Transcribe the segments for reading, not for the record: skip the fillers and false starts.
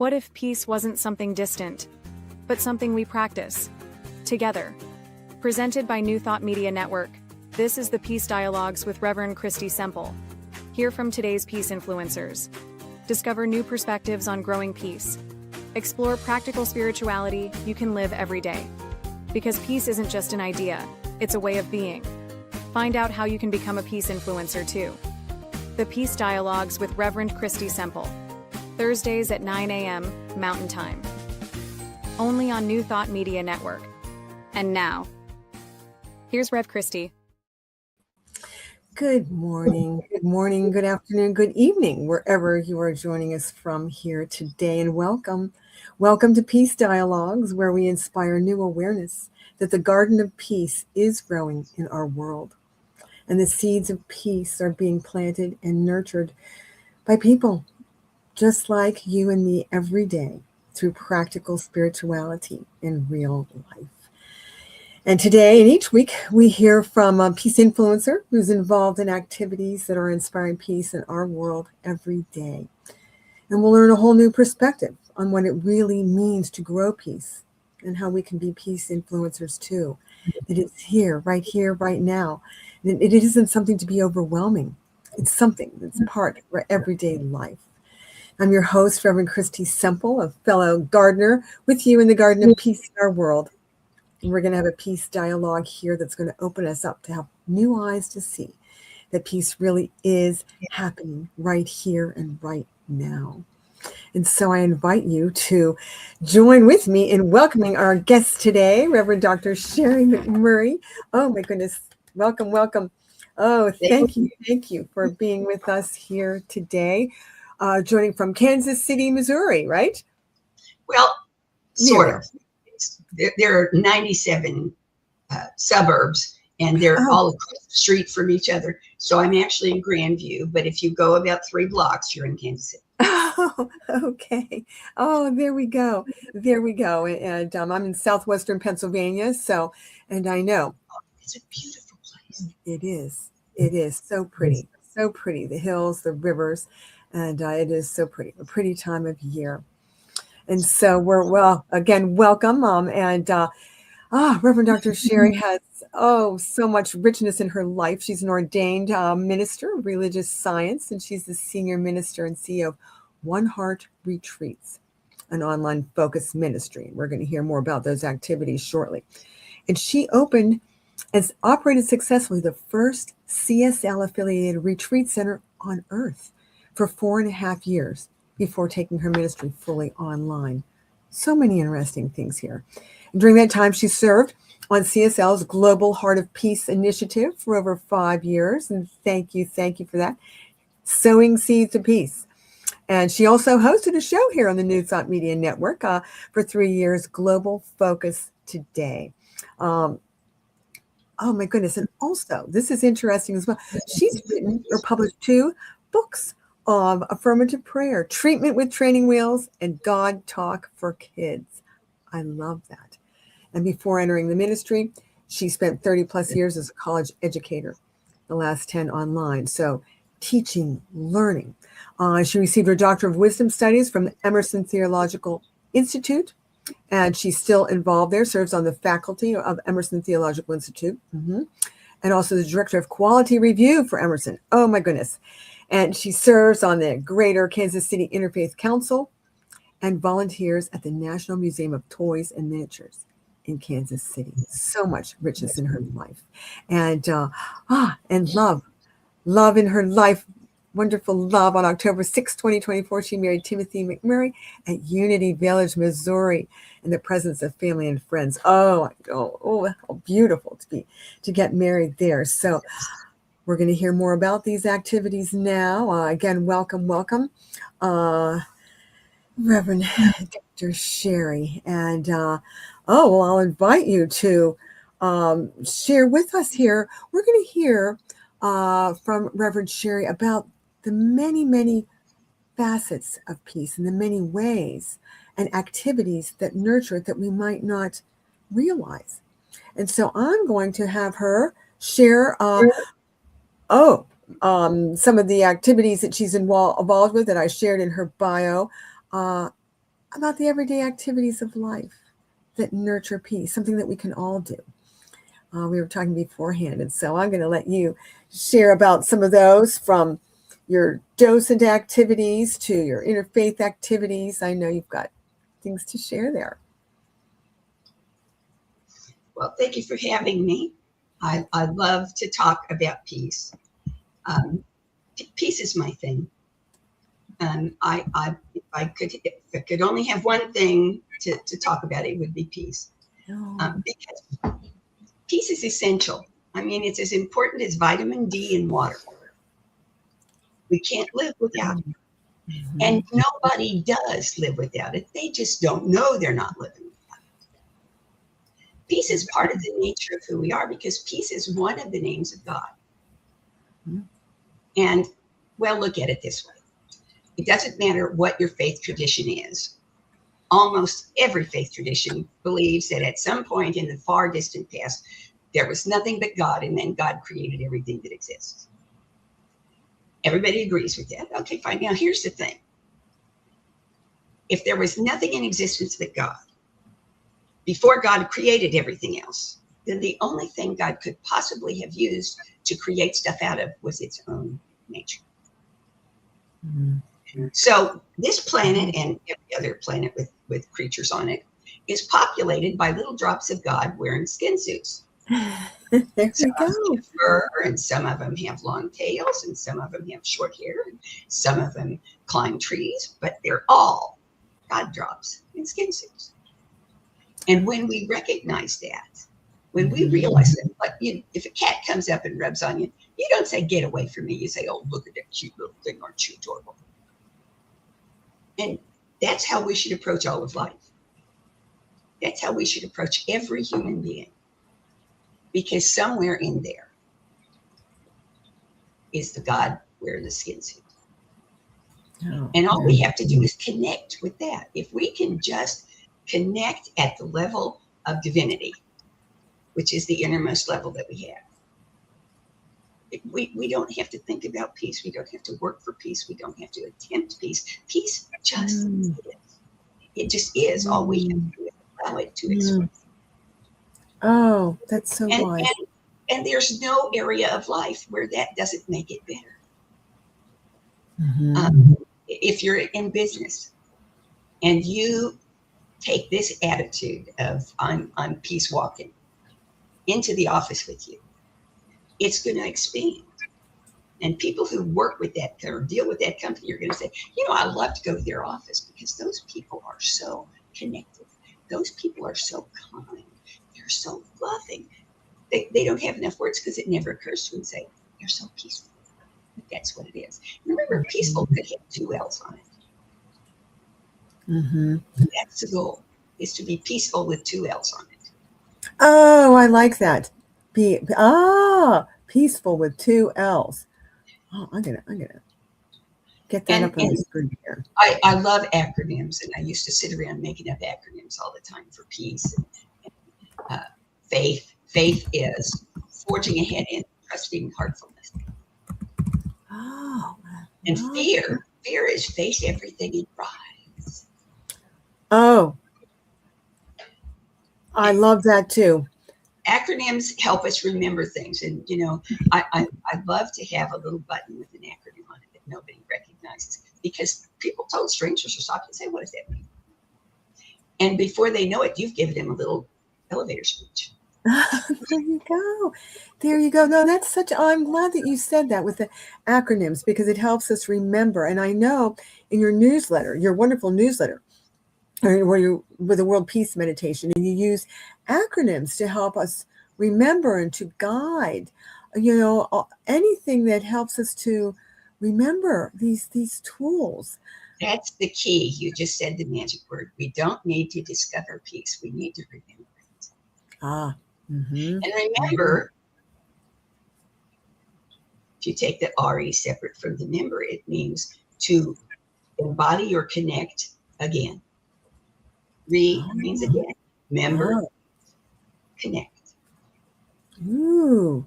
What if peace wasn't something distant, but something we practice together? Presented by New Thought Media Network, this is the Peace Dialogues with Reverend Christy Semple. Hear from today's peace influencers. Discover new perspectives on growing peace. Explore practical spirituality you can live every day. Because peace isn't just an idea, it's a way of being. Find out how you can become a peace influencer too. The Peace Dialogues with Reverend Christy Semple. Thursdays at 9 a.m. Mountain Time. Only on New Thought Media Network. And now, here's Rev Christy. Good morning, good afternoon, good evening, wherever you are joining us from here today. And welcome. Welcome to Peace Dialogues, where we inspire new awareness that the garden of peace is growing in our world. And the seeds of peace are being planted and nurtured by people just like you and me every day through practical spirituality in real life. And today and each week, we hear from a peace influencer who's involved in activities that are inspiring peace in our world every day. And we'll learn a whole new perspective on what it really means to grow peace and how we can be peace influencers too. It is here, right now. And it isn't something to be overwhelming. It's something that's part of our everyday life. I'm your host, Reverend Christy Semple, a fellow gardener with you in the garden of peace in our world. And we're going to have a peace dialogue here that's going to open us up to have new eyes to see that peace really is happening right here and right now. And so I invite you to join with me in welcoming our guest today, Reverend Dr. Sharri McMurray. Oh my goodness. Welcome. Oh, thank you for being with us here today. Joining from Kansas City, Missouri, right? Well, sort of. There are 97 suburbs, and they're all across the street from each other. So I'm actually in Grandview, but if you go about 3 blocks, you're in Kansas City. Oh, okay. Oh, there we go. And I'm in southwestern Pennsylvania, and I know. It's a beautiful place. It is so pretty. The hills, the rivers, and it is so pretty. A pretty time of year. And so again, welcome. Reverend Dr. Sharri has, so much richness in her life. She's an ordained minister of religious science, and she's the senior minister and CEO of One Heart Retreats, an online focused ministry. We're going to hear more about those activities shortly. And she opened and operated successfully the first CSL-affiliated retreat center on earth for 4.5 years before taking her ministry fully online. So many interesting things here. And during that time, she served on CSL's Global Heart of Peace initiative for over 5 years. And thank you for that. Sowing Seeds of Peace. And she also hosted a show here on the New Thought Media Network for 3 years, Global Focus Today. Oh my goodness. And also, this is interesting as well. She's written or published 2 books of affirmative prayer, treatment with training wheels, and God Talk for Kids. I love that. And before entering the ministry, she spent 30 plus years as a college educator, the last 10 online. So teaching, learning. She received her Doctor of Wisdom Studies from the Emerson Theological Institute, and she's still involved there, serves on the faculty of Emerson Theological Institute, and also the Director of Quality Review for Emerson. Oh my goodness. And she serves on the Greater Kansas City Interfaith Council and volunteers at the National Museum of Toys and Miniatures in Kansas City. So much richness in her life. And love in her life. Wonderful love. On October 6, 2024, she married Timothy McMurray at Unity Village, Missouri, in the presence of family and friends. Oh, how beautiful to get married there. So we're going to hear more about these activities now. Again, welcome, Reverend Dr. Sharri. And I'll invite you to share with us here. We're going to hear from Reverend Sharri about the many, many facets of peace and the many ways and activities that nurture it that we might not realize. And so I'm going to have her share some of the activities that she's involved with that I shared in her bio. about the everyday activities of life that nurture peace, something that we can all do. We were talking beforehand, and so I'm going to let you share about some of those, from your docent activities to your interfaith activities. I know you've got things to share there. Well, thank you for having me. I love to talk about peace. Peace is my thing. If I could only have one thing to talk about, it would be peace. Because peace is essential. I mean, it's as important as vitamin D and water. We can't live without it. Mm-hmm. And nobody does live without it. They just don't know they're not living without it. Peace is part of the nature of who we are, because peace is one of the names of God. Mm-hmm. And, well, look at it this way. It doesn't matter what your faith tradition is. Almost every faith tradition believes that at some point in the far distant past, there was nothing but God, and then God created everything that exists. Everybody agrees with that. Okay, fine. Now, here's the thing. If there was nothing in existence but God, before God created everything else, then the only thing God could possibly have used to create stuff out of was its own nature. Mm-hmm. So this planet and every other planet with creatures on it is populated by little drops of God wearing skin suits. There we go. Have fur, and some of them have long tails, and some of them have short hair, and some of them climb trees, but they're all God drops in skin suits. And when we recognize that, when we realize that, like if a cat comes up and rubs on you, you don't say, "Get away from me." You say, "Oh, look at that cute little thing. Aren't you adorable?" And that's how we should approach all of life. That's how we should approach every human being. Because somewhere in there is the God wearing the skin suit. Oh, and all we have to do is connect with that. If we can just connect at the level of divinity, which is the innermost level that we have, we don't have to think about peace. We don't have to work for peace. We don't have to attempt peace. Peace just is. It just is. All we have to do is allow it to express. Oh, that's so wise. And there's no area of life where that doesn't make it better. Mm-hmm. If you're in business and you take this attitude of I'm peace walking into the office with you, it's going to expand. And people who work with that or deal with that company are going to say, I love to go to their office because those people are so connected. Those people are so kind. They're so loving. They don't have enough words because it never occurs to them to say, they're so peaceful. But that's what it is. Remember, peaceful could have 2 L's on it. Mm-hmm. That's the goal, is to be peaceful with 2 L's on it. Oh, I like that. Peaceful with 2 L's. Oh, I'm gonna get that up on the screen here. I love acronyms, and I used to sit around making up acronyms all the time for peace. Faith. Faith is forging ahead in trusting heartfulness. Oh. And fear is face everything and rise. Oh. I love that too. Acronyms help us remember things. And, I love to have a little button with an acronym on it that nobody recognizes, because people told strangers or stop and say, what does that mean? And before they know it, you've given them a little elevator speech. There you go. No, I'm glad that you said that with the acronyms, because it helps us remember. And I know in your newsletter, your wonderful newsletter, where you with the World Peace Meditation, and you use acronyms to help us remember and to guide, anything that helps us to remember these tools. That's the key. You just said the magic word. We don't need to discover peace. We need to remember it. Mm-hmm. And remember, if you take the RE separate from the member, it means to embody or connect again. Means again. Member, connect. Ooh.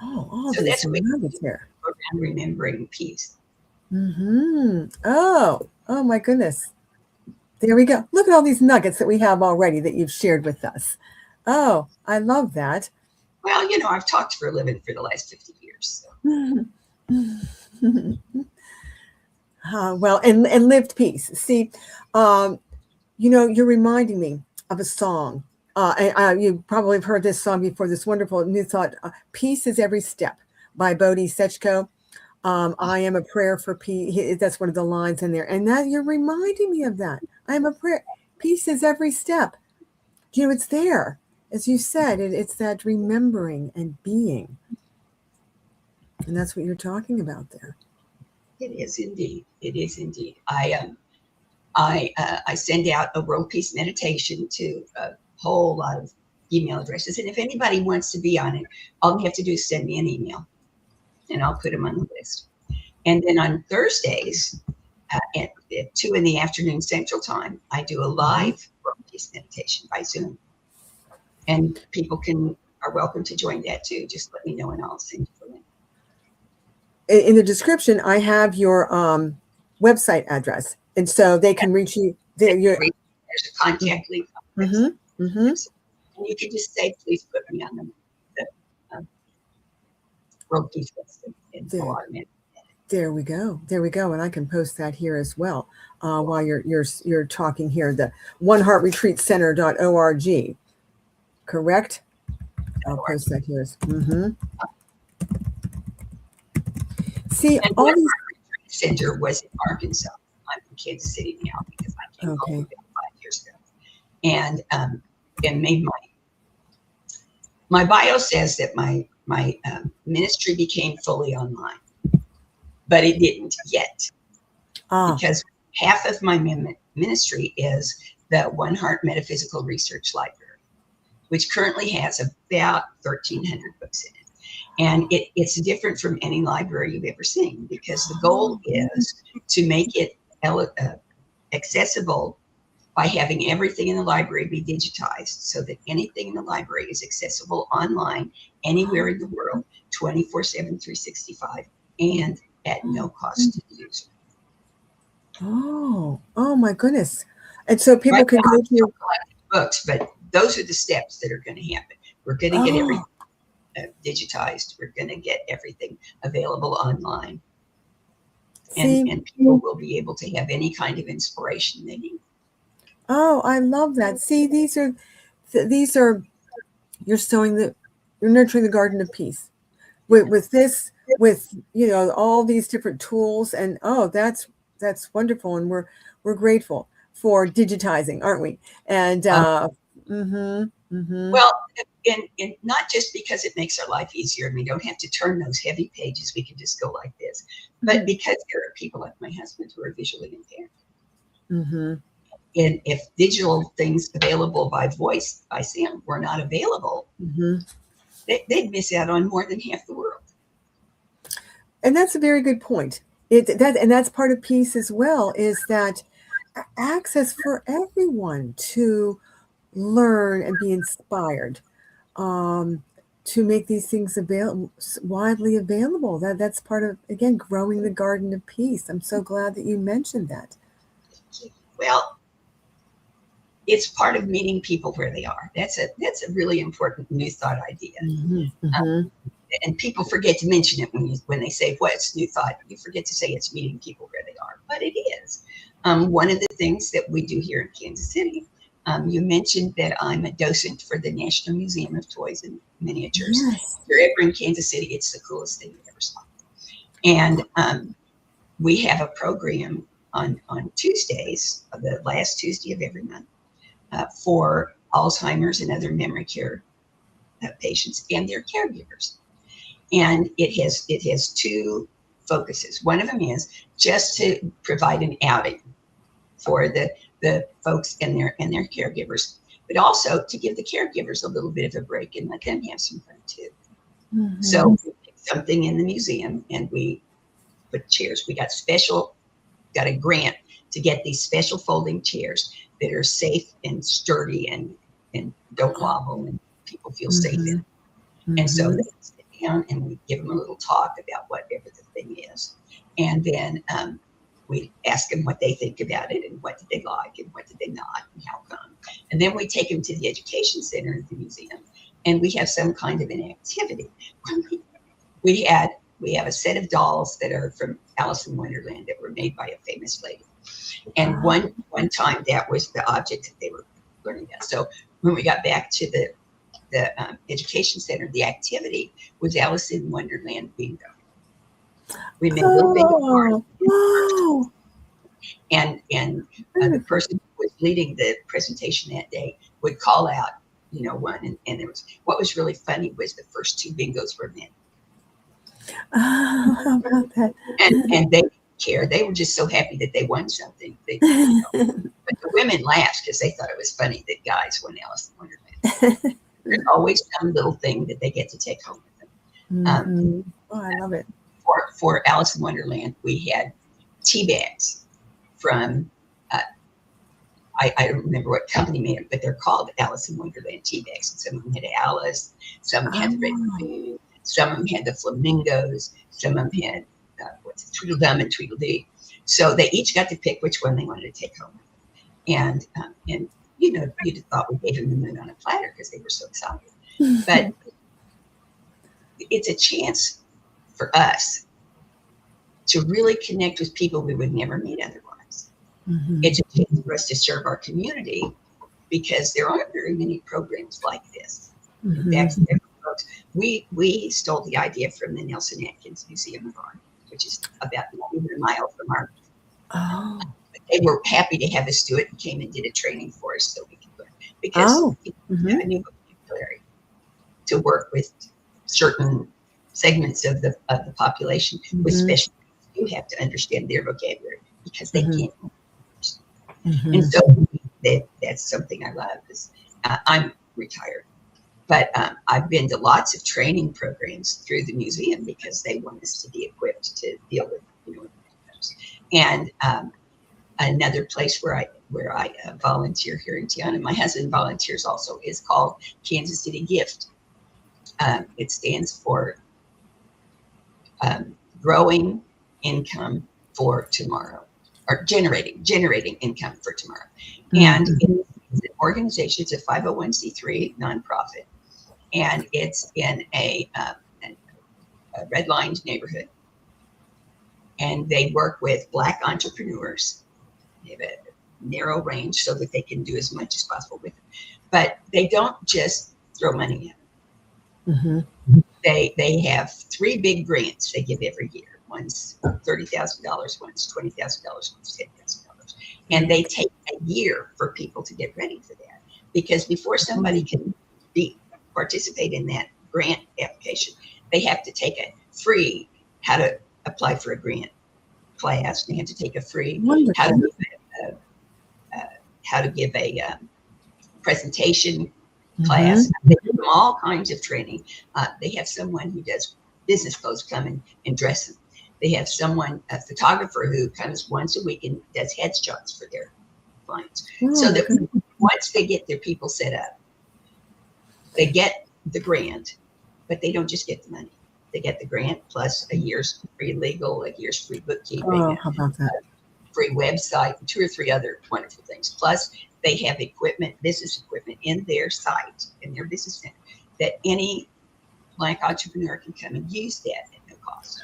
Oh, so that's what we here. Around remembering peace. Mm-hmm. Oh my goodness. There we go. Look at all these nuggets that we have already that you've shared with us. Oh, I love that. Well, you know, I've talked for a living for the last 50 years. So. Well, and lived peace. See, you know, you're reminding me of a song. You probably have heard this song before, this wonderful New Thought, Peace is Every Step by Bodhi Sechko. I am a prayer for peace. That's one of the lines in there. And that you're reminding me of that. I am a prayer. Peace is every step. You know, it's there. As you said, it's that remembering and being. And that's what you're talking about there. It is indeed. It is indeed. I send out a world peace meditation to a whole lot of email addresses. And if anybody wants to be on it, all you have to do is send me an email and I'll put them on the list. And then on Thursdays at 2 p.m. Central Time, I do a live world peace meditation by Zoom. And people are welcome to join that too. Just let me know and I'll send you the link. In the description, I have your website address. And so they can reach you. There's a contact link. And you can just say, please put me on the world peace list. There we go. There we go. And I can post that here as well while you're talking here. The oneheartretreatcenter.org. Correct? I'll post that here. See, and all these center was in Arkansas. I'm in Kansas City now because I came home about 5 years ago, and made my bio says that my ministry became fully online, but it didn't yet because half of my ministry is the One Heart Metaphysical Research Library, which currently has about 1,300 books in it. And it's different from any library you've ever seen because the goal is to make it accessible by having everything in the library be digitized so that anything in the library is accessible online anywhere in the world, 24/7, 365, and at no cost to the user. Oh my goodness. And so people can go to books, but those are the steps that are going to happen. We're going to get everything digitized. We're going to get everything available online. And people will be able to have any kind of inspiration they need. Oh, I love that. See, these are you're nurturing the garden of peace with this, with, you know, all these different tools. And that's wonderful. And we're grateful for digitizing, aren't we? And well, and not just because it makes our life easier and we don't have to turn those heavy pages, we can just go like this, but because there are people like my husband who are visually impaired. And if digital things available by voice, by sound, were not available, they'd miss out on more than half the world. And that's a very good point. And that's part of peace as well, is that access for everyone to learn and be inspired, to make these things widely available. That's part of, again, growing the garden of peace. I'm so glad that you mentioned that. Well, it's part of meeting people where they are. That's a really important New Thought idea. And people forget to mention it when they say what's New Thought. You forget to say it's meeting people where they are, but it is. One of the things that we do here in Kansas City. You mentioned that I'm a docent for the National Museum of Toys and Miniatures. Yes. If you're ever in Kansas City, it's the coolest thing you ever saw. And we have a program on Tuesdays, the last Tuesday of every month, for Alzheimer's and other memory care patients and their caregivers. And it has two focuses. One of them is just to provide an outing for the folks and their caregivers, but also to give the caregivers a little bit of a break and let them have some fun too. So we pick something in the museum and we put chairs. We got a grant to get these special folding chairs that are safe and sturdy and don't wobble and people feel safe in. And so they sit down and we give them a little talk about whatever the thing is. And then we ask them what they think about it and what did they like and what did they not and how come. And then we take them to the education center at the museum and we have some kind of an activity. We have a set of dolls that are from Alice in Wonderland that were made by a famous lady. And one time that was the object that they were learning about. So when we got back to the education center, the activity was Alice in Wonderland bingo. We made a little bingo card. Wow. And the person who was leading the presentation that day would call out, one. And there was, what was really funny was the first two bingos were men. Oh, how about that? And they didn't care. They were just so happy that they won something. But the women laughed because they thought it was funny that guys won Alice in Wonderland. There's always some little thing that they get to take home with them. Oh, I love it. For Alice in Wonderland, we had tea bags from, I don't remember what company made them, but they're called Alice in Wonderland tea bags. And some of them had Alice, some of them had the Red Balloon, some of them had the flamingos, some of them had Tweedledum and Tweedledee. So they each got to pick which one they wanted to take home. And you'd have thought we gave them the moon on a platter because they were so excited. But it's a chance for us to really connect with people we would never meet otherwise. It's a chance for us to serve our community because there aren't very many programs like this. In fact, we stole the idea from the Nelson Atkins Museum of Art, which is about a mile from our. Oh. They were happy to have us do it and came and did a training for us so we could learn because a new vocabulary to work with certain segments of the population with special needs. You have to understand their vocabulary because they can't. And so that's something I love. Is I'm retired, but I've been to lots of training programs through the museum because they want us to be equipped to deal with and another place where I volunteer here in Tiana. My husband volunteers also is called Kansas City Gift. It stands for growing income for tomorrow, or generating income for tomorrow. And it's an organization. It's a 501c3 nonprofit, and it's in a red-lined neighborhood. And they work with Black entrepreneurs. They have a narrow range so that they can do as much as possible with it. But they don't just throw money in. They have 3 big grants they give every year. One's $30,000, one's $20,000, one's $10,000. And they take a year for people to get ready for that. Because before somebody can participate in that grant application, they have to take a free how to apply for a grant class. They have to take a free how to give a presentation class. They give them all kinds of training. They have someone who does business clothes come and dress them. They have a photographer who comes once a week and does headshots for their clients. So that once they get their people set up, they get the grant, but they don't just get the money. They get the grant plus a year's free legal, a year's free bookkeeping, how about that? Free website, 2 or 3 other wonderful things. Plus, they have business equipment in their site, in their business center, that any Black entrepreneur can come and use that at no cost.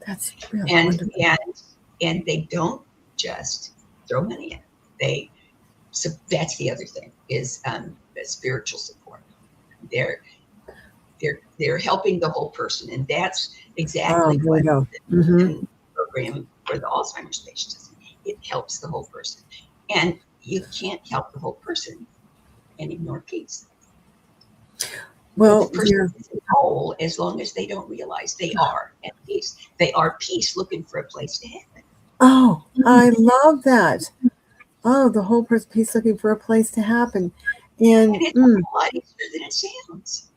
That's really wonderful. And they don't just throw money in. So that's the other thing is the spiritual support. They're helping the whole person, and that's exactly what the program for the Alzheimer's patients is. It helps the whole person, and you can't help the whole person and ignore peace. Well, the person is whole as long as they don't realize they are at peace. They are peace, looking for a place to happen. Oh, I love that. Oh, the whole person, peace, looking for a place to happen, and it's a lot easier than it sounds.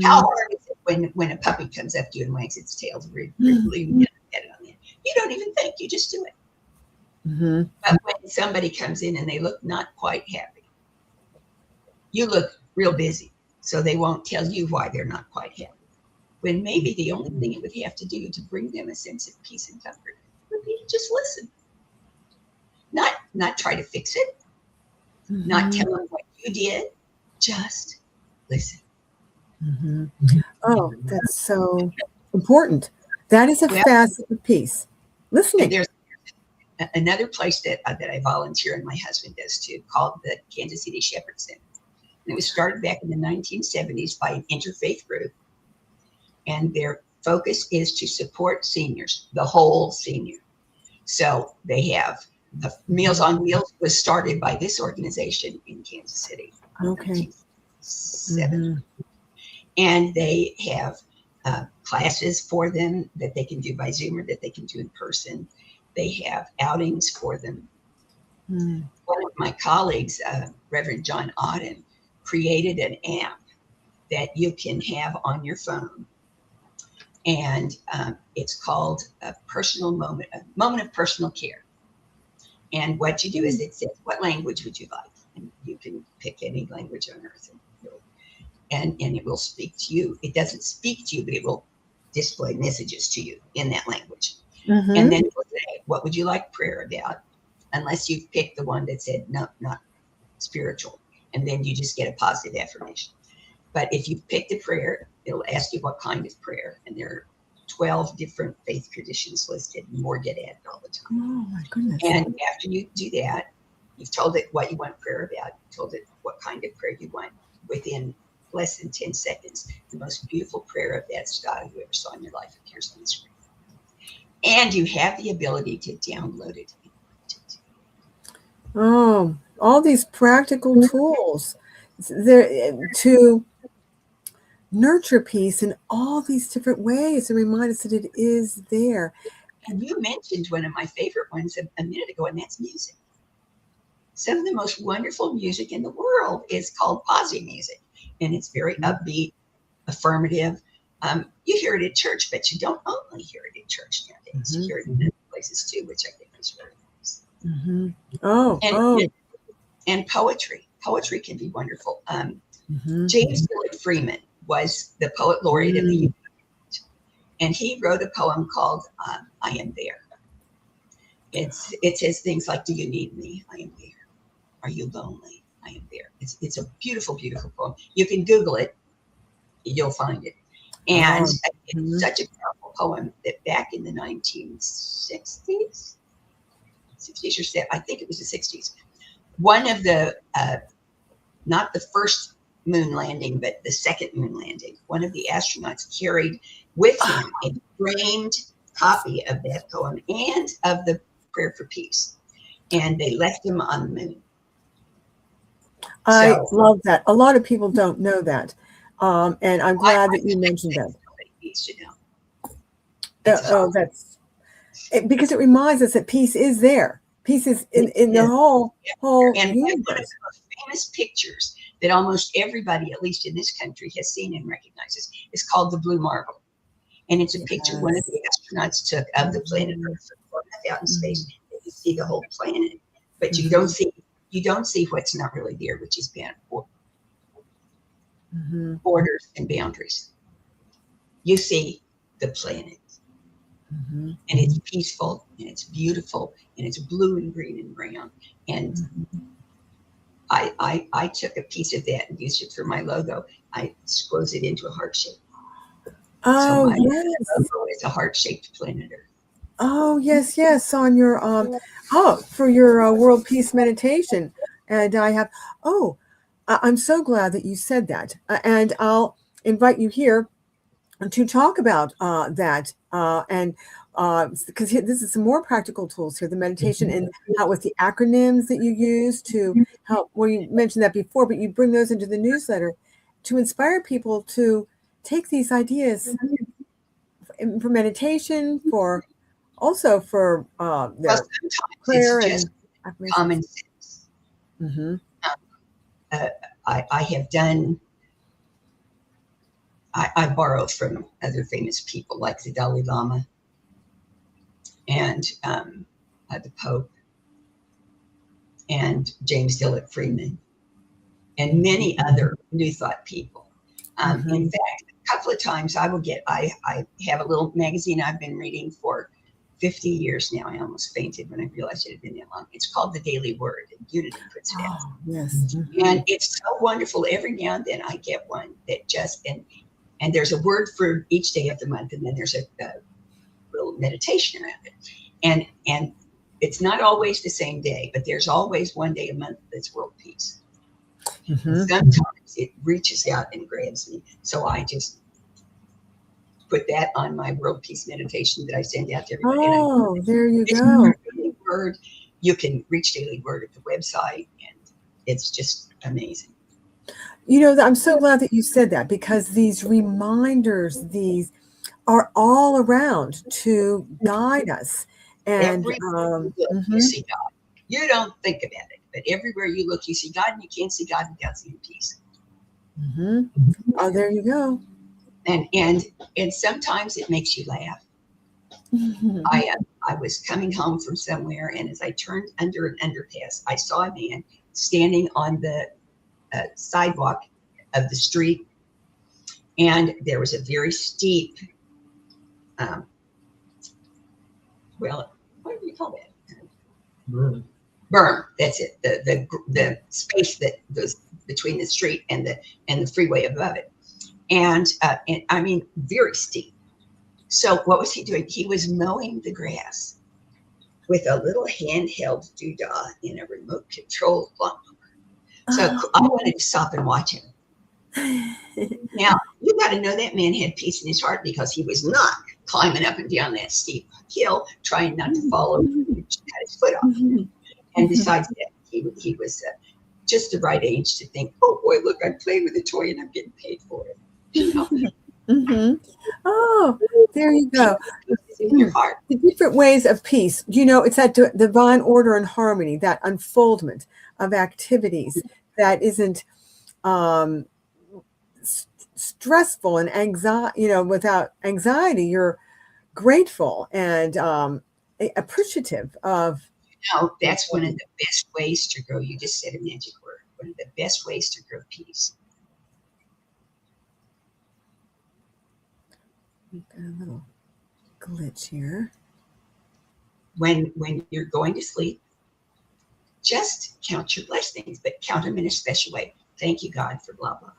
How hard is it when a puppy comes up to you and wags its tail to you don't even think, you just do it. But when somebody comes in and they look not quite happy, you look real busy, so they won't tell you why they're not quite happy. When maybe the only thing it would have to do to bring them a sense of peace and comfort would be Just listen. Not try to fix it. Not tell them what you did. Just listen. Oh, that's so important. That is a facet of peace. Listening. There's another place that I volunteer, and my husband does too, called the Kansas City Shepherd Center. And it was started back in the 1970s by an interfaith group. And their focus is to support seniors, the whole senior. So they have Meals on Wheels was started by this organization in Kansas City. Okay. And they have classes for them that they can do by Zoom or that they can do in person. They have outings for them. One of my colleagues, Reverend John Auden, created an app that you can have on your phone. And it's called a moment of personal care. And what you do is it says, what language would you like? And you can pick any language on earth. And it will speak to you. It doesn't speak to you, but it will display messages to you in that language. And then it will say, what would you like prayer about? Unless you've picked the one that said, no, not spiritual. And then you just get a positive affirmation. But if you've picked a prayer, it'll ask you what kind of prayer. And there are 12 different faith traditions listed, and more get added all the time. Oh, my goodness. And after you do that, you've told it what you want prayer about, you told it what kind of prayer you want. Within less than 10 seconds, the most beautiful prayer of that style you ever saw in your life appears on the screen. And you have the ability to download it. Oh, all these practical tools there to nurture peace in all these different ways and remind us that it is there. And you mentioned one of my favorite ones a minute ago, and that's music. Some of the most wonderful music in the world is called posse music, and it's very upbeat, affirmative. You hear it at church, but you don't only hear it at church nowadays. You hear it in other places too, which I think is really nice. And poetry. Poetry can be wonderful. James Willard Freeman was the poet laureate of the U.S. And he wrote a poem called I Am There. It says things like, do you need me? I am there. Are you lonely? I am there. It's a beautiful, beautiful poem. You can Google it. You'll find it. And it's such a powerful poem that back in the 1960s, 60s or 70s, I think it was the 60s, one of the, not the first moon landing, but the second moon landing, one of the astronauts carried with him a framed copy of that poem and of the prayer for peace. And they left him on the moon. I love that. A lot of people don't know that. And I'm glad that you mentioned that. Somebody needs to know. Because it reminds us that peace is there. Peace is in the whole and universe. one of the most famous pictures that almost everybody, at least in this country, has seen and recognizes is called the Blue Marble. And it's a picture one of the astronauts took of the planet Earth out in space. You see the whole planet, but you don't see what's not really there, which is borders and boundaries. You see the planet, and it's peaceful, and it's beautiful, and it's blue and green and brown. And I took a piece of that and used it for my logo. I squoze it into a heart shape. Oh, so yes. Logo is a heart-shaped planet Earth. Oh, yes, yes. On your for your world peace meditation. And I have I'm so glad that you said that. And I'll invite you here to talk about that. And because this is some more practical tools here, the meditation and how with the acronyms that you use to help. Well, you mentioned that before, but you bring those into the newsletter to inspire people to take these ideas for meditation, for their prayer and common sense. I have done. I borrow from other famous people like the Dalai Lama and the Pope and James Willard Freeman and many other New Thought people. In fact, a couple of times I have a little magazine I've been reading for 50 years now. I almost fainted when I realized it had been that long. It's called The Daily Word, and Unity puts it out. Oh, yes. And it's so wonderful. Every now and then I get one that just, and there's a word for each day of the month, and then there's a little meditation around it. And it's not always the same day, but there's always one day a month that's world peace. Sometimes it reaches out and grabs me. So I just put that on my world peace meditation that I send out to everybody. Oh, there you go. Daily Word. You can reach Daily Word at the website, and it's just amazing. You know, I'm so glad that you said that, because these reminders, these are all around to guide us. And you see God. You don't think about it, but everywhere you look, you see God, and you can't see God without seeing peace. Oh, there you go. And sometimes it makes you laugh. I was coming home from somewhere, and as I turned under an underpass, I saw a man standing on the sidewalk of the street, and there was a very steep, well, what do you call that? Berm. That's it. The space that goes between the street and the freeway above it, and I mean very steep. So what was he doing? He was mowing the grass with a little handheld doodah in a remote control lawnmower. So I wanted to stop and watch him. Now, you got to know that man had peace in his heart, because he was not climbing up and down that steep hill, trying not to fall over and cut his foot off. And besides that, he was just the right age to think, oh boy, look, I'm playing with a toy and I'm getting paid for it. You know? Oh, there you go. In your heart. The different ways of peace. You know, it's that divine order and harmony, that unfoldment of activities that isn't stressful and anxiety. You know, without anxiety, you're grateful and appreciative of. That's one of the best ways to grow. You just said a magic word. One of the best ways to grow peace. We've got a little glitch here. When you're going to sleep, just count your blessings, but count them in a special way. Thank you, God, for blah, blah.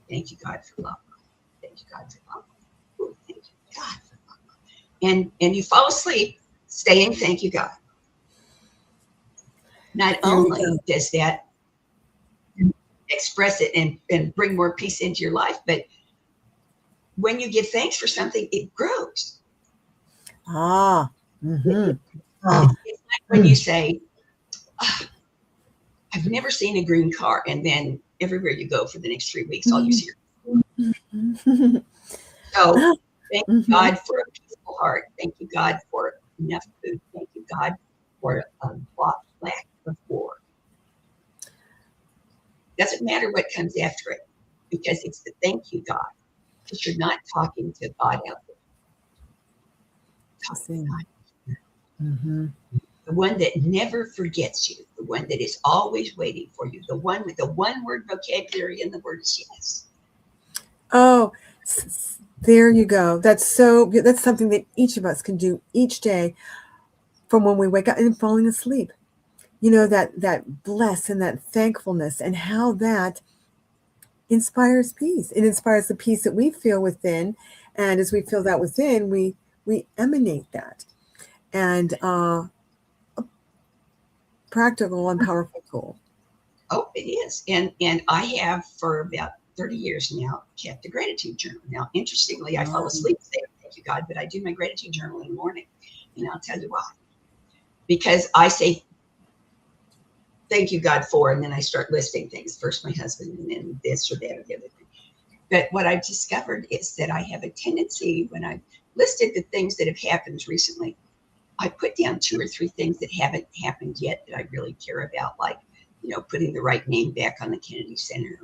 Thank you, God, for blah, blah. Thank you, God, for blah, blah. Ooh, thank you, God, for blah, blah. And you fall asleep saying, thank you, God. Not only does that express it and bring more peace into your life, but when you give thanks for something, it grows. It's like when you say, I've never seen a green car, and then everywhere you go for the next 3 weeks, all you see are. So thank you, God, for a peaceful heart. Thank you, God, for enough food. Thank you, God, for a lack of war. Doesn't matter what comes after it, because it's the thank you, God. Because you're not talking to God out there. Talking to God. The one that never forgets you, the one that is always waiting for you, the one with the one word vocabulary, and the word is yes. Oh, there you go. That's something that each of us can do each day from when we wake up and falling asleep. You know, that bless and that thankfulness, and how that inspires peace. It inspires the peace that we feel within. And as we feel that within, we emanate that. And a practical and powerful tool. Oh, it is. And I have for about 30 years now kept a gratitude journal. Now, interestingly, I fall asleep saying thank you, God, but I do my gratitude journal in the morning. And I'll tell you why. Because I say thank you, God, for, and then I start listing things. First my husband, and then this or that or the other thing. But what I've discovered is that I have a tendency, when I've listed the things that have happened recently, I put down 2 or 3 things that haven't happened yet that I really care about, like, you know, putting the right name back on the Kennedy Center,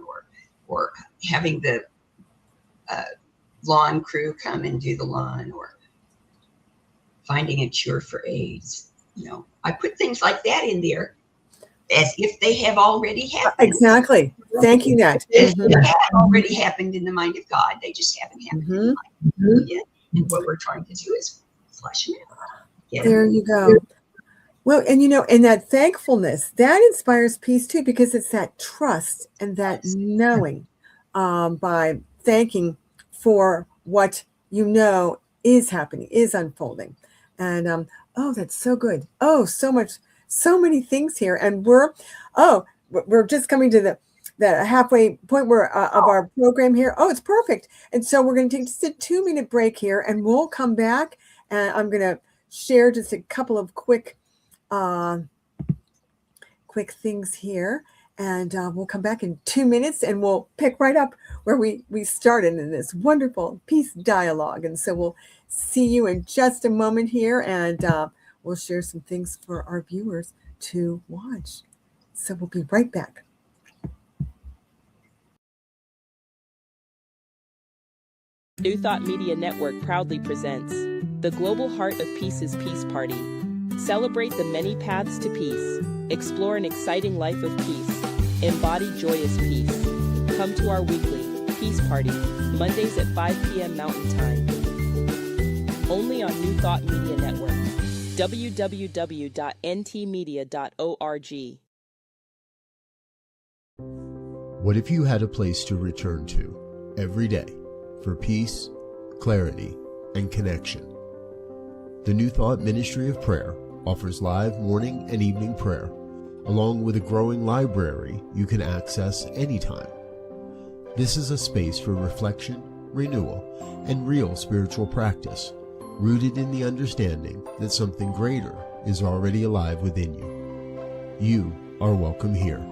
or having the lawn crew come and do the lawn, or finding a cure for AIDS. You know, I put things like that in there as if they have already happened. Exactly. Thank you, that. They have already happened in the mind of God. They just haven't happened in the mind of God yet. And what we're trying to do is flush them out. There you go. Well, and and that thankfulness, that inspires peace too, because it's that trust and that knowing by thanking for what is happening, is unfolding. And oh, that's so good. Oh, so much, so many things here. And we're just coming to the halfway point of our program here. Oh, it's perfect. And so we're going to take just a 2-minute break here, and we'll come back, and I'm going to share just a couple of quick things here, and we'll come back in 2 minutes, and we'll pick right up where we started in this wonderful peace dialogue. And so we'll see you in just a moment here, and we'll share some things for our viewers to watch. So we'll be right back. New Thought Media Network proudly presents The Global Heart of Peace's Peace Party. Celebrate the many paths to peace. Explore an exciting life of peace. Embody joyous peace. Come to our weekly Peace Party, Mondays at 5 p.m. Mountain Time. Only on New Thought Media Network. www.ntmedia.org. What if you had a place to return to every day for peace, clarity, and connection? The New Thought Ministry of Prayer offers live morning and evening prayer, along with a growing library you can access anytime. This is a space for reflection, renewal, and real spiritual practice, rooted in the understanding that something greater is already alive within you. You are welcome here.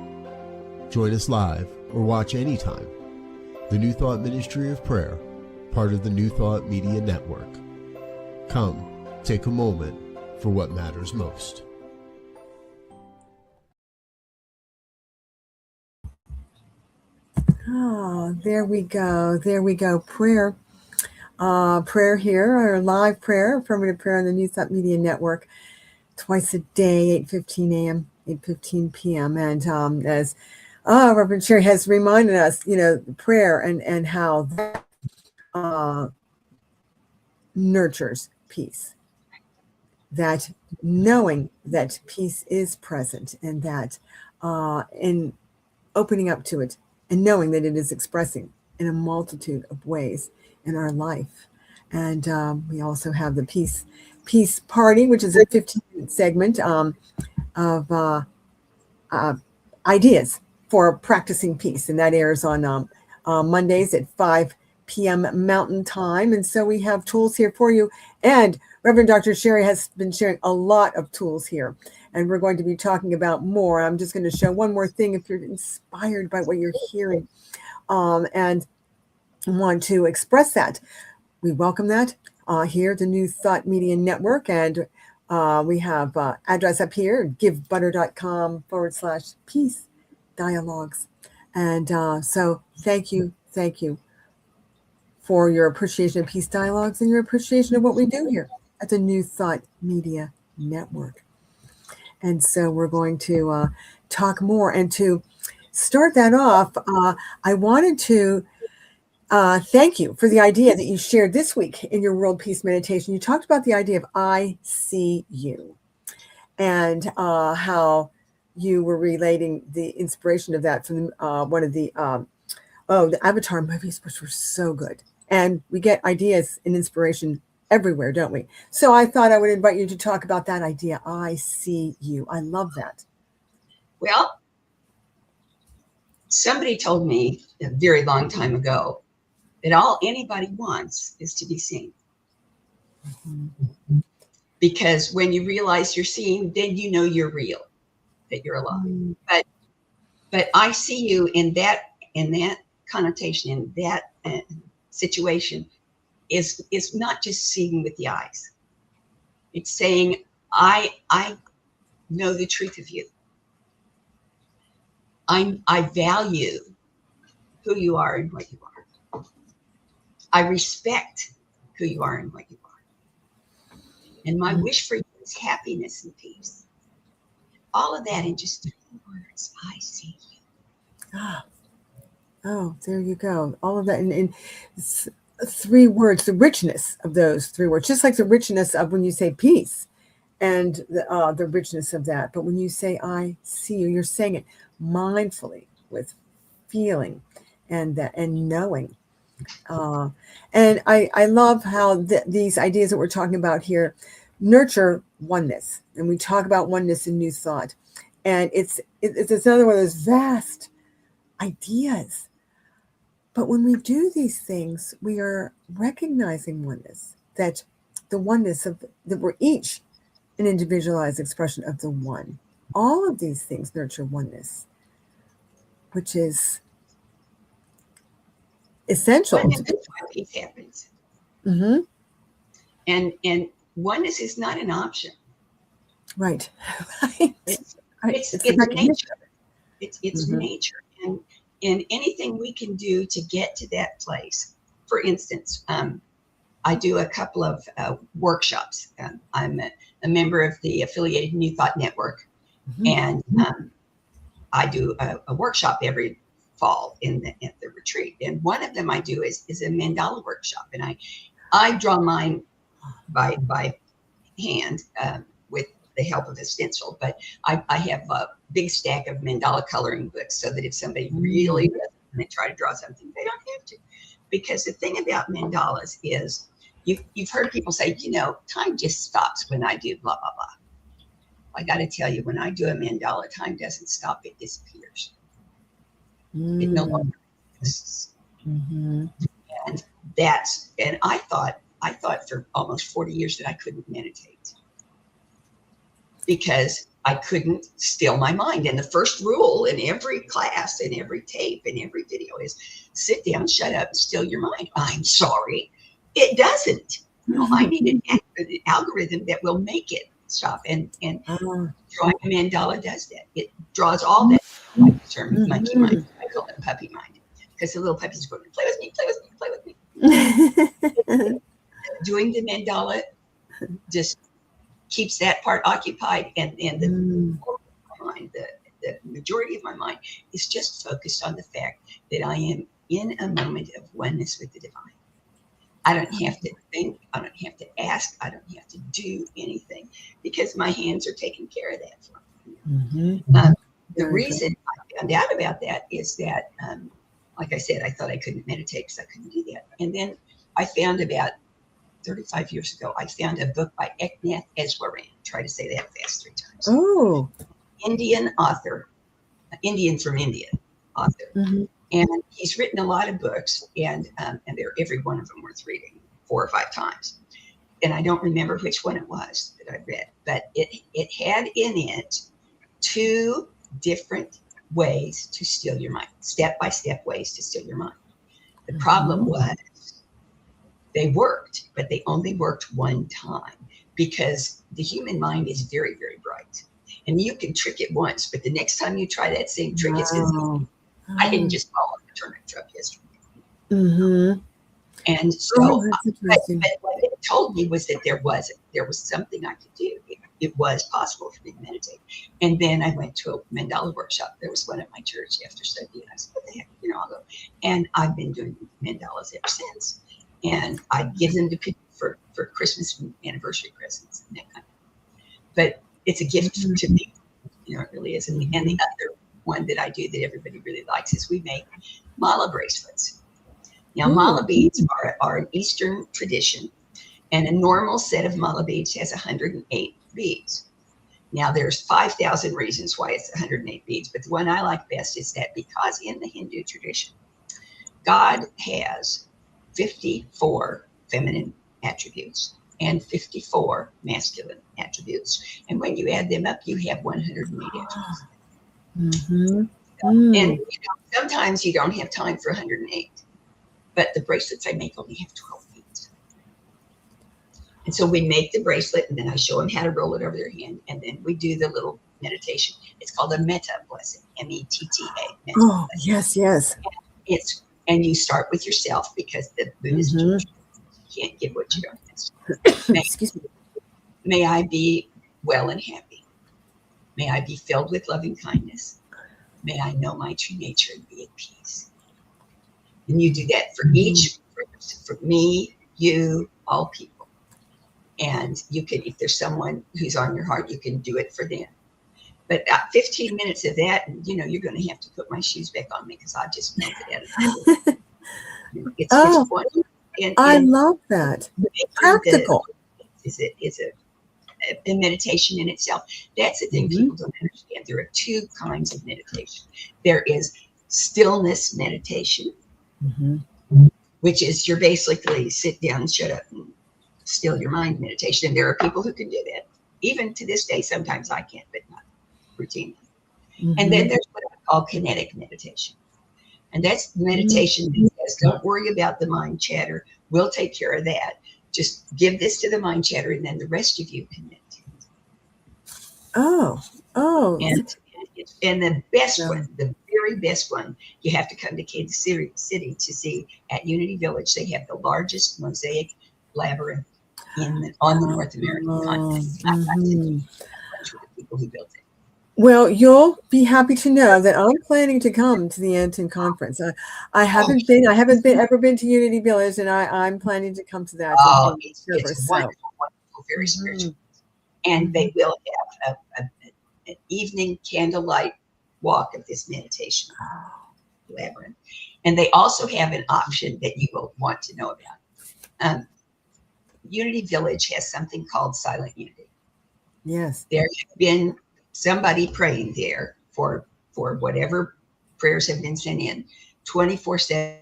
Join us live or watch anytime. The New Thought Ministry of Prayer, part of the New Thought Media Network. Come, take a moment for what matters most. Oh, there we go. There we go. Prayer here, our live prayer, affirmative prayer on the New Thought Media Network, twice a day, 8:15 a.m., 8:15 p.m. And as Reverend Sharri has reminded us, prayer and how that nurtures peace. That knowing that peace is present, and that in opening up to it and knowing that it is expressing in a multitude of ways in our life. And we also have the Peace Party, which is a 15-minute segment of ideas for practicing peace. And that airs on Mondays at 5 p.m. Mountain Time. And so we have tools here for you. And Reverend Dr. Sharri has been sharing a lot of tools here. And we're going to be talking about more. I'm just going to show one more thing if you're inspired by what you're hearing and want to express that. We welcome that here at the New Thought Media Network. And we have address up here, givebutter.com/peace dialogues. And so thank you for your appreciation of Peace Dialogues and your appreciation of what we do here at the New Thought Media Network. And so we're going to talk more. And to start that off, I wanted to thank you for the idea that you shared this week in your World Peace Meditation. You talked about the idea of I see you, and how you were relating the inspiration of that from one of the Avatar movies, which were so good. And we get ideas and inspiration everywhere, don't we? So I thought I would invite you to talk about that idea. I see you. I love that. Well, somebody told me a very long time ago that all anybody wants is to be seen. Mm-hmm. Because when you realize you're seen, then you know you're real, that you're alive. Mm-hmm. But I see you in that connotation, in that situation, is not just seeing with the eyes. It's saying, I know the truth of you. I value who you are and what you are. I respect who you are and what you are. And my wish for you is happiness and peace. All of that in just 3 words. I see you. Oh, there you go. All of that in 3 words, the richness of those 3 words, just like the richness of when you say peace. and the richness of that. But when you say, I see you, you're saying it mindfully with feeling and knowing. And I love how these ideas that we're talking about here nurture oneness. And we talk about oneness in New Thought. And it's another one of those vast ideas. But when we do these things, we are recognizing oneness, that the oneness of that we're each an individualized expression of the one. All of these things nurture oneness, which is essential. Oneness is why peace happens. Mm-hmm. And oneness is not an option. Right. Right. It's the nature. It's Mm-hmm. nature. And anything we can do to get to that place. For instance, I do a couple of workshops. I'm a member of the affiliated New Thought Network, Mm-hmm. and I do a workshop every fall at the retreat. And one of them I do is a mandala workshop, and I draw mine by hand with the help of a stencil. But I have a big stack of mandala coloring books, so that if somebody really doesn't want to try to draw something, they don't have to. Because the thing about mandalas is, you've heard people say, time just stops when I do blah, blah, blah. I got to tell you, when I do a mandala, time doesn't stop, it disappears. It no longer exists. Mm-hmm. And I thought for almost 40 years that I couldn't meditate because I couldn't still my mind. And the first rule in every class, in every tape, in every video is sit down, shut up, and still your mind. I'm sorry. It doesn't. I need an algorithm that will make it stop. And drawing a mandala does that. It draws all that. I like the term monkey mind. I call it puppy mind. Because the little puppy's going, play with me, play with me, play with me. Doing the mandala just keeps that part occupied, and the mind, the majority of my mind is just focused on the fact that I am in a moment of oneness with the divine. I don't have to think, I don't have to ask, I don't have to do anything because my hands are taking care of that for me. Mm-hmm. The reason I found out about that is that, like I said, I thought I couldn't meditate because I couldn't do that. And then I found about 35 years ago, I found a book by Eknath Easwaran. Try to say that fast 3 times. Oh. Indian author, Indian from India author. Mm-hmm. And he's written a lot of books, and every one of them worth reading 4 or 5 times. And I don't remember which one it was that I read, but it had in it 2 different ways to still your mind, step-by-step ways to still your mind. The problem was they worked, but they only worked one time because the human mind is very, very bright. And you can trick it once, but the next time you try that same trick, it's I didn't just follow the turnip truck yesterday. Mm-hmm. And so, but what it told me was that there was something I could do. It was possible for me to meditate. And then I went to a mandala workshop. There was one at my church after study. And I said, what the heck, I'll go. And I've been doing mandalas ever since. And I give them to people for Christmas and anniversary presents and that kind of thing. But it's a gift to me. It really is. And the other one that I do that everybody really likes is we make mala bracelets. Now, mala beads are an Eastern tradition, and a normal set of mala beads has 108 beads. Now, there's 5,000 reasons why it's 108 beads, but the one I like best is that because in the Hindu tradition, God has 54 feminine attributes and 54 masculine attributes. And when you add them up, you have 108 attributes. Mm-hmm. And sometimes you don't have time for 108, but the bracelets I make only have 12 beads. And so we make the bracelet, and then I show them how to roll it over their hand, and then we do the little meditation. It's called a metta blessing, METTA. Oh, yes. And you start with yourself because the Buddhist tradition, you can't give what you don't have. Excuse me. May I be well and happy. May I be filled with loving kindness. May I know my true nature and be at peace. And you do that for each, for me, you, all people. And you can, if there's someone who's on your heart, you can do it for them. But 15 minutes of that, you're going to have to put my shoes back on me because I just melted out of it. It's wonderful. I love that. Practical. Is a meditation in itself. That's the thing people don't understand. There are two kinds of meditation. There is stillness meditation, which is you're basically sit down, shut up, and still your mind meditation. And there are people who can do that. Even to this day, sometimes I can't, but not routinely. And then there's what I call kinetic meditation. And that's meditation that says, don't worry about the mind chatter. We'll take care of that. Just give this to the mind chatter, and then the rest of you can meditate. And the best one, the very best one, you have to come to Kansas City to see at Unity Village. They have the largest mosaic labyrinth on the North American continent. I've got to do with the people who built it. Well, you'll be happy to know that I'm planning to come to the Anton conference. I haven't ever been to Unity Village, and I'm planning to come to that. It's wonderful, very spiritual. And they will have an evening candlelight walk of this meditation labyrinth. And they also have an option that you will want to know about. Unity Village has something called Silent Unity. Yes. There have been somebody praying there for whatever prayers have been sent in 24/7.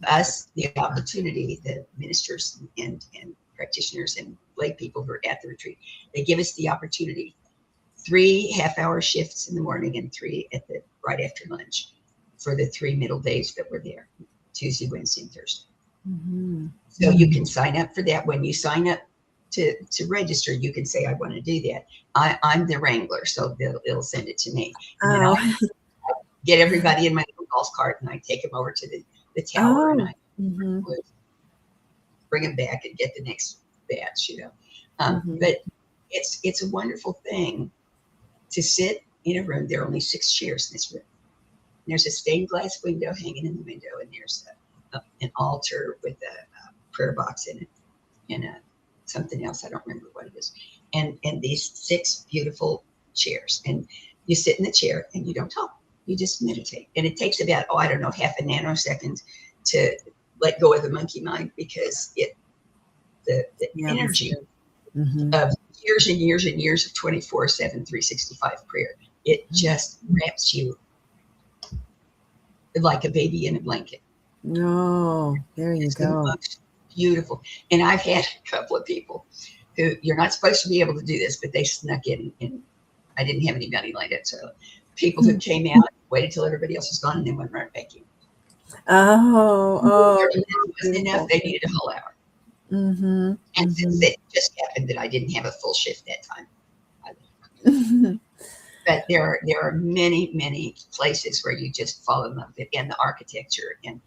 Us the opportunity, the ministers and practitioners and lay people who are at the retreat, they give us the opportunity 3 half-hour shifts in the morning and 3 at the right after lunch for the 3 middle days that we're there, Tuesday, Wednesday, and Thursday. So you can sign up for that. When you sign up to register, you can say, I want to do that. I'm the wrangler, so it'll send it to me. And then I'll get everybody in my little golf cart, and I take them over to the tower, and I bring them back and get the next batch, But it's a wonderful thing to sit in a room. There are only 6 chairs in this room. And there's a stained glass window hanging in the window, and there's an altar with a prayer box in it, and something else. I don't remember what it is. And these 6 beautiful chairs, and you sit in the chair and you don't talk. You just meditate, and it takes about half a nanosecond to let go of the monkey mind, because the energy of years and years and years of 24/7, 365 prayer, it just wraps you like a baby in a blanket. No, there you go. The most beautiful. And I've had a couple of people who, you're not supposed to be able to do this, but they snuck in, and I didn't have any money lined up. So people who came out, waited till everybody else was gone, and then went right back in. It wasn't enough. They needed a whole hour. And since it just happened that I didn't have a full shift that time. But there are many, many places where you just fall in love with it, and the architecture and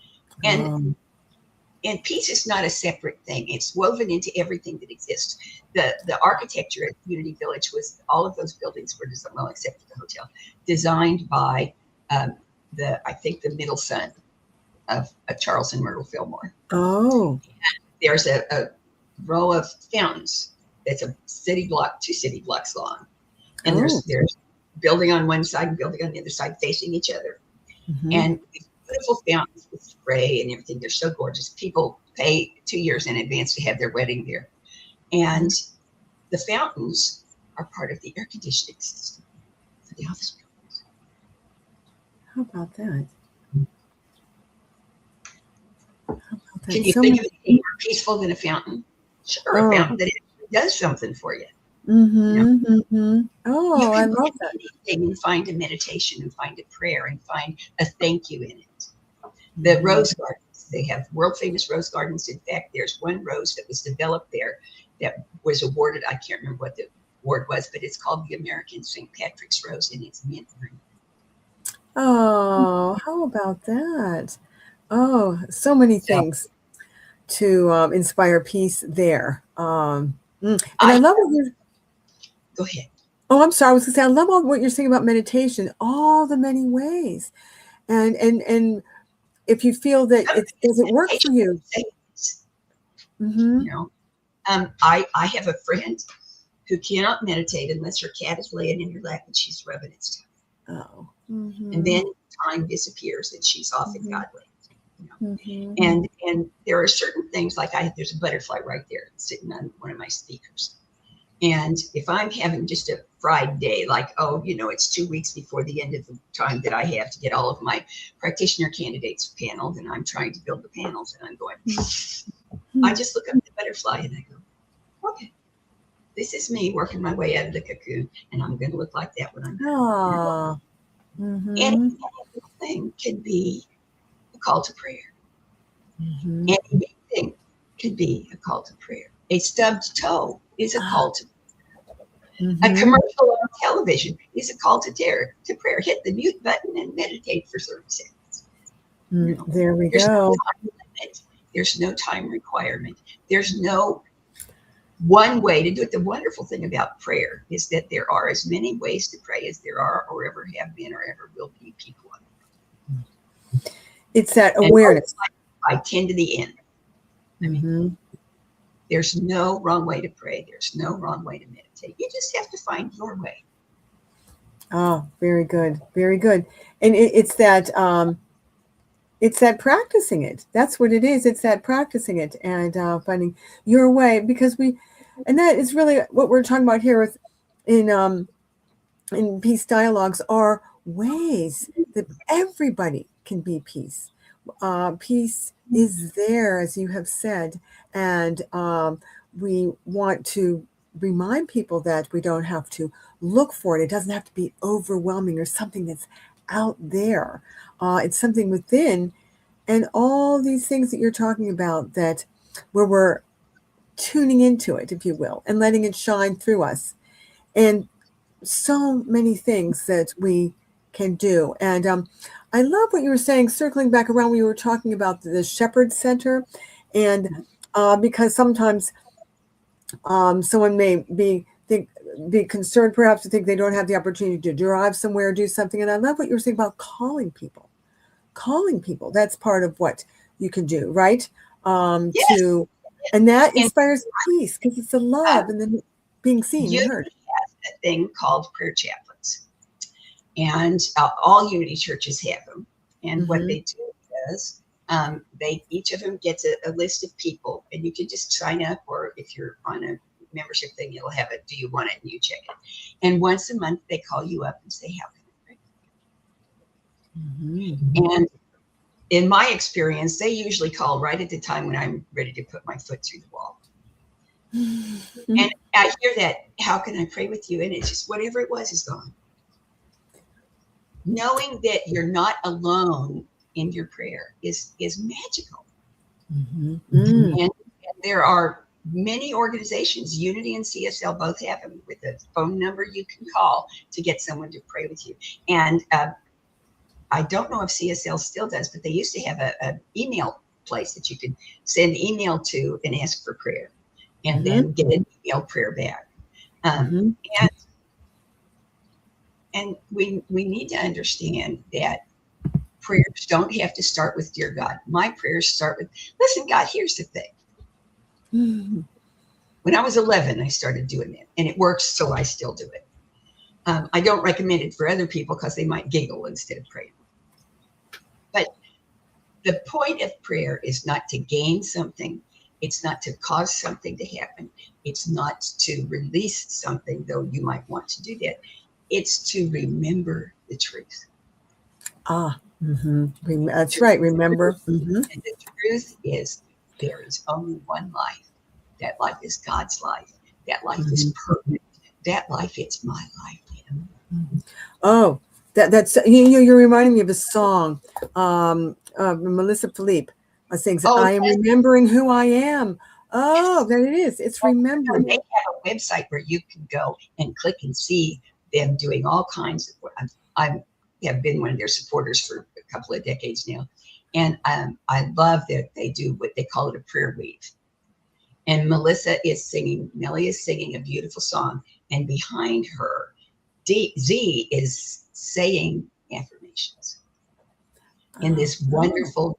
peace is not a separate thing. It's woven into everything that exists. The architecture at Unity Village was, all of those buildings were designed, well, except for the hotel, designed by I think the middle son of Charles and Myrtle Fillmore. Oh. And there's a row of fountains that's a city block, 2 city blocks long. And there's building on one side and building on the other side facing each other. And these beautiful fountains with spray and everything. They're so gorgeous. People pay 2 years in advance to have their wedding there. And the fountains are part of the air conditioning system for the office buildings. How about that? Can you think of anything more peaceful than a fountain? Sure, a fountain that actually does something for you. Oh, I love that. Anything, and find a meditation, and find a prayer, and find a thank you in it. The rose gardens, they have world famous rose gardens. In fact, there's one rose that was developed there that was awarded, I can't remember what the award was, but it's called the American St. Patrick's Rose, and it's mint green. Oh, how about that? Oh, so many things to inspire peace there. And I love what you're. Go ahead. Oh, I'm sorry. I was going to say, I love all what you're saying about meditation, all the many ways. And if you feel that it doesn't work for you. Mm-hmm. You know, I have a friend who cannot meditate unless her cat is laying in her lap and she's rubbing its tongue. Oh. Mm-hmm. And then time disappears and she's off in God land. You know? Mm-hmm. And there are certain things like there's a butterfly right there sitting on one of my speakers. And if I'm having just a fried day, like, oh, you know, it's 2 weeks before the end of the time that I have to get all of my practitioner candidates paneled, and I'm trying to build the panels, and I'm going, I just look up at the butterfly and I go, okay, this is me working my way out of the cocoon, and I'm going to look like that when I'm done. Mm-hmm. Any thing can be a call to prayer. Mm-hmm. Anything can be a call to prayer. A stubbed toe is a call to prayer. Mm-hmm. A commercial on television is a call to prayer. Hit the mute button and meditate for 30 seconds. You know, There we there's go. No time limit. There's no time requirement. There's no one way to do it. The wonderful thing about prayer is that there are as many ways to pray as there are or ever have been or ever will be people on it. It's that awareness. I tend to the end. I mean, there's no wrong way to pray. There's no wrong way to meditate. You just have to find your way. Oh, very good. Very good. And it's that practicing it. That's what it is. It's that practicing it and finding your way, because and that is really what we're talking about here in Peace Dialogues, are ways that everybody can be peace. Peace is there, as you have said, and we want to remind people that we don't have to look for it. It doesn't have to be overwhelming or something that's out there. It's something within, and all these things that you're talking about, that where we're tuning into it, if you will, and letting it shine through us. And so many things that we can do. And I love what you were saying, circling back around when you were talking about the Shepherd Center. And because sometimes someone may be concerned perhaps to think they don't have the opportunity to drive somewhere or do something. And I love what you were saying about calling people. That's part of what you can do, right? Yes. And that inspires peace, because it's the love and then being seen and heard. Has a thing called prayer chaplains, and all Unity churches have them. And what they do is each of them gets a list of people, and you can just sign up, or if you're on a membership thing, it'll have it. Do you want it? And you check it. And once a month, they call you up and say, how can I pray? And in my experience, they usually call right at the time when I'm ready to put my foot through the wall. And I hear that, how can I pray with you? And it's just whatever it was is gone. Knowing that you're not alone in your prayer is magical. And there are many organizations, Unity and CSL both have them, with a phone number you can call to get someone to pray with you. And I don't know if CSL still does, but they used to have an email place that you could send email to and ask for prayer, and then get an email prayer back. And we need to understand that prayers don't have to start with, dear God. My prayers start with, listen, God, here's the thing. When I was 11, I started doing that, and it works, so I still do it. I don't recommend it for other people because they might giggle instead of praying. But the point of prayer is not to gain something. It's not to cause something to happen. It's not to release something, though you might want to do that. It's to remember the truth. That's right. Remember. And the truth is, there is only one life. That life is God's life. That life is perfect. That life, it's my life. Oh, that's you're reminding me of a song. Melissa Philippe sings, I am remembering who I am. Oh, there it is. It's remembering. They have a website where you can go and click and see them doing all kinds of work. I have been one of their supporters for a couple of decades now. And I love that they do what they call it a prayer weave. And Melly is singing a beautiful song. And behind her, Z is saying affirmations in this wonderful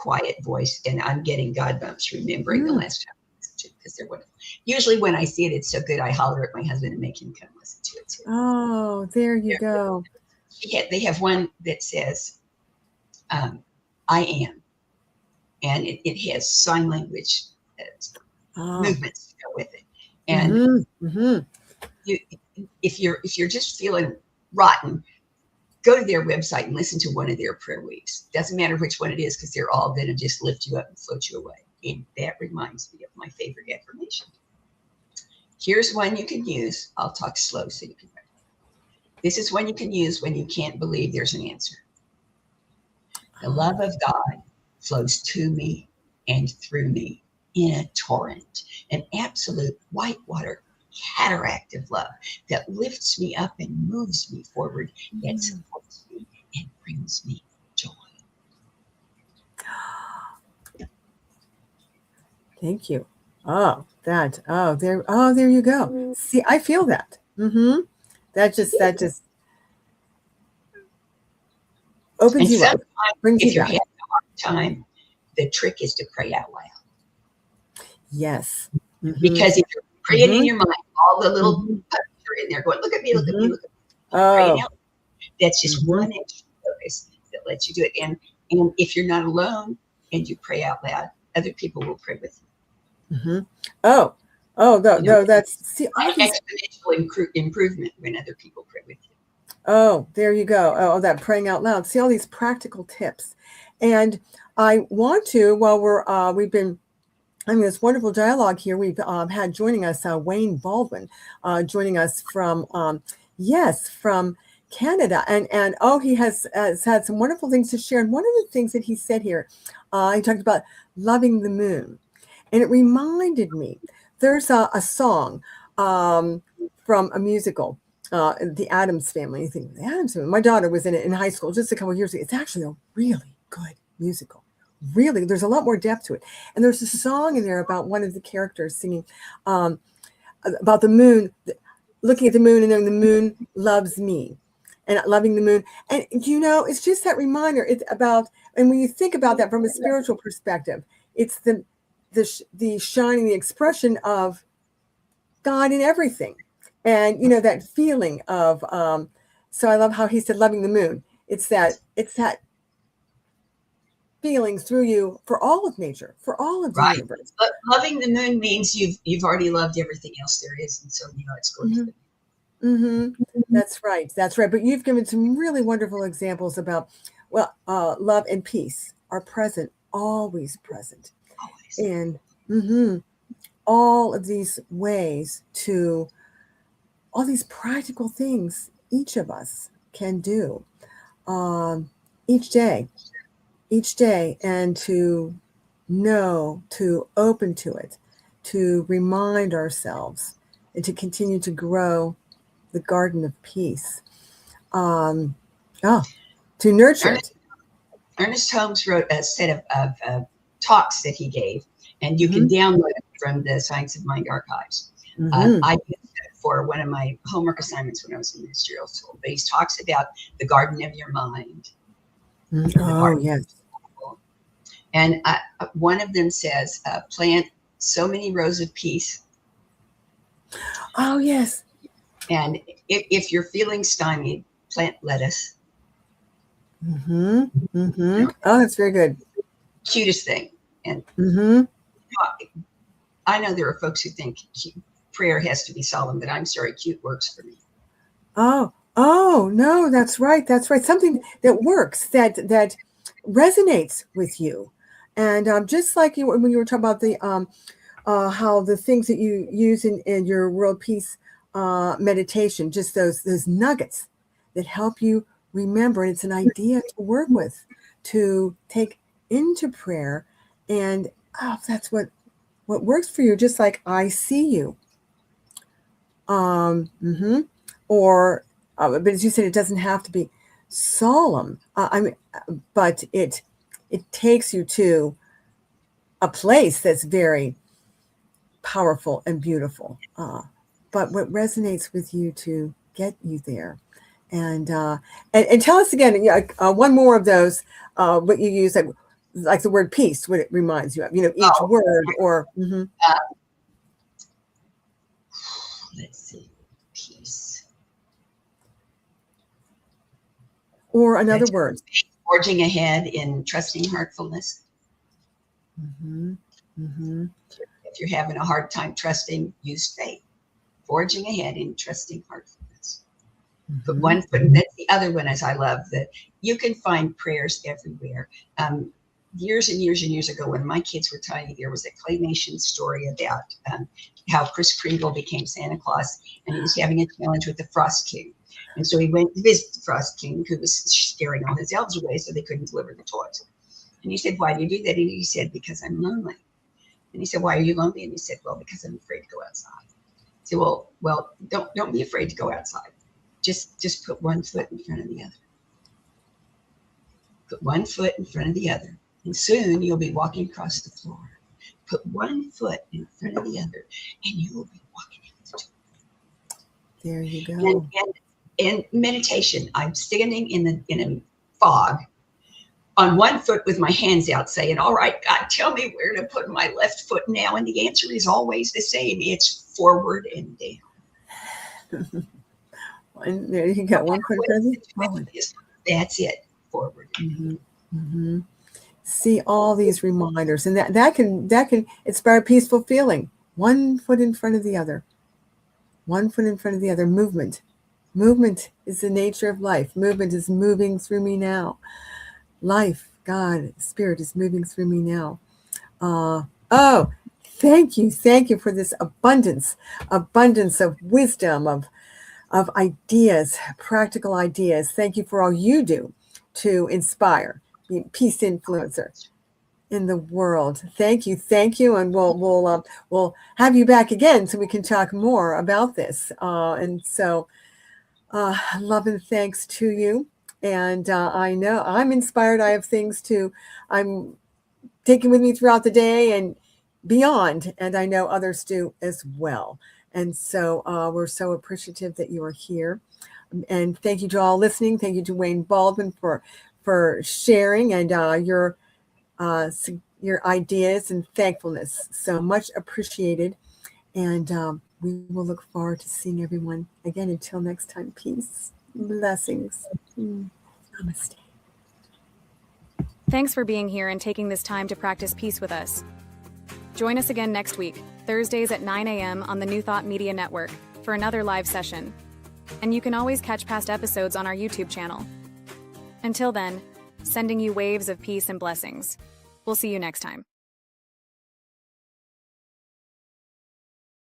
quiet voice, and I'm getting God bumps remembering the last time I listened to it, because they're wonderful. Usually when I see it, it's so good, I holler at my husband and make him come listen to it too. Oh, there you go. They have one that says, I am, and it has sign language movements to go with it. And if you're just feeling rotten, go to their website and listen to one of their prayer weeks. Doesn't matter which one it is, because they're all going to just lift you up and float you away. And that reminds me of my favorite affirmation. Here's one you can use. I'll talk slow so you can write. This is one you can use when you can't believe there's an answer. The love of God flows to me and through me in a torrent, an absolute whitewater cataract of love that lifts me up and moves me forward, that supports me and brings me joy. Thank you. There you go. See, I feel that. That just opens you up. Brings if you you're back. having a hard time, the trick is to pray out loud. Yes. Because if you're praying in your mind, all the little puppets are in there going, look at me, look at me, look at me. Praying out. That's just one extra focus that lets you do it. And if you're not alone and you pray out loud, other people will pray with you. No, that's exponential improvement when other people pray with you. Oh, there you go. Oh, that praying out loud. See all these practical tips. And I want to, while we've been having this wonderful dialogue here, we've had joining us Wayne Baldwin, joining us from Canada. And he has had some wonderful things to share. And one of the things that he said here, he talked about loving the moon. And it reminded me, there's a song from a musical, The Addams Family. You think, The Addams Family? My daughter was in it in high school just a couple of years ago. It's actually a really good musical. Really, there's a lot more depth to it. And there's a song in there about one of the characters singing about the moon, looking at the moon and then the moon loves me and loving the moon. And, it's just that reminder. It's about, and when you think about that from a spiritual perspective, it's the shining, the expression of God in everything. And, that feeling of, so I love how he said, loving the moon. It's that feeling through you for all of nature, for all of the universe. But loving the moon means you've already loved everything else there is. And so, it's going to be. That's right. But you've given some really wonderful examples about, love and peace are present, always present. And all of these ways to, all these practical things each of us can do each day, and to know, to open to it, to remind ourselves, and to continue to grow the garden of peace, to nurture it. Ernest Holmes wrote a set of talks that he gave, and you can download it from the Science of Mind archives. I used it for one of my homework assignments when I was in ministerial school. But he talks about the garden of your mind. Oh, yes. And one of them says, plant so many rows of peace. Oh, yes. And if you're feeling stymied, plant lettuce. Oh, that's very good. Cutest thing. And I know there are folks who think prayer has to be solemn, but I'm sorry, cute works for me. Oh, no, that's right. Something that works, that resonates with you. And just like when you were talking about the how the things that you use in your world peace meditation, just those nuggets that help you remember. And it's an idea to work with, to take into prayer. And that's what works for you, just like I see you. But as you said, it doesn't have to be solemn. But it takes you to a place that's very powerful and beautiful. But what resonates with you to get you there. And tell us again, one more of those, what you use, like like the word peace, what it reminds you of, you know, each Oh. word or, mhm. Let's see, peace. Or another word. Forging ahead in trusting heartfulness. Mhm, mhm. If you're having a hard time trusting, use faith. Forging ahead in trusting heartfulness. Put one foot, and that's the other one, as I love, that you can find prayers everywhere. Years and years and years ago, when my kids were tiny, there was a claymation story about how Kris Kringle became Santa Claus, and he was having a challenge with the Frost King. And so he went to visit the Frost King, who was scaring all his elves away so they couldn't deliver the toys. And he said, "Why do you do that?" And he said, "Because I'm lonely." And he said, "Why are you lonely?" And he said, "Well, because I'm afraid to go outside." I said, well, don't be afraid to go outside. Just put one foot in front of the other. Put one foot in front of the other. And soon you'll be walking across the floor. Put one foot in front of the other, and you will be walking into the door. There you go. And meditation, I'm standing in a fog on one foot with my hands out saying, "All right, God, tell me where to put my left foot now." And the answer is always the same. It's forward and down. And there you go. One foot in front of the That's it. Forward. Mhm, mhm. See all these reminders, and that can inspire a peaceful feeling. One foot in front of the other. One foot in front of the other. Movement. Movement is the nature of life. Movement is moving through me now. Life, God, Spirit is moving through me now. Oh, thank you for this abundance of wisdom, of ideas, practical ideas. Thank you for all you do to inspire, be a peace influencer in the world. Thank you, and we'll have you back again so we can talk more about this. And so, love and thanks to you. And I know I'm inspired. I have things I'm taking with me throughout the day and beyond, and I know others do as well. And so we're so appreciative that you are here. And thank you to all listening. Thank you to Wayne Baldwin for sharing and your ideas and thankfulness. So much appreciated. And we will look forward to seeing everyone again. Until next time, peace, blessings. Namaste. Thanks for being here and taking this time to practice peace with us. Join us again next week, Thursdays at 9 a.m. on the New Thought Media Network for another live session. And you can always catch past episodes on our YouTube channel. Until then, sending you waves of peace and blessings. We'll see you next time.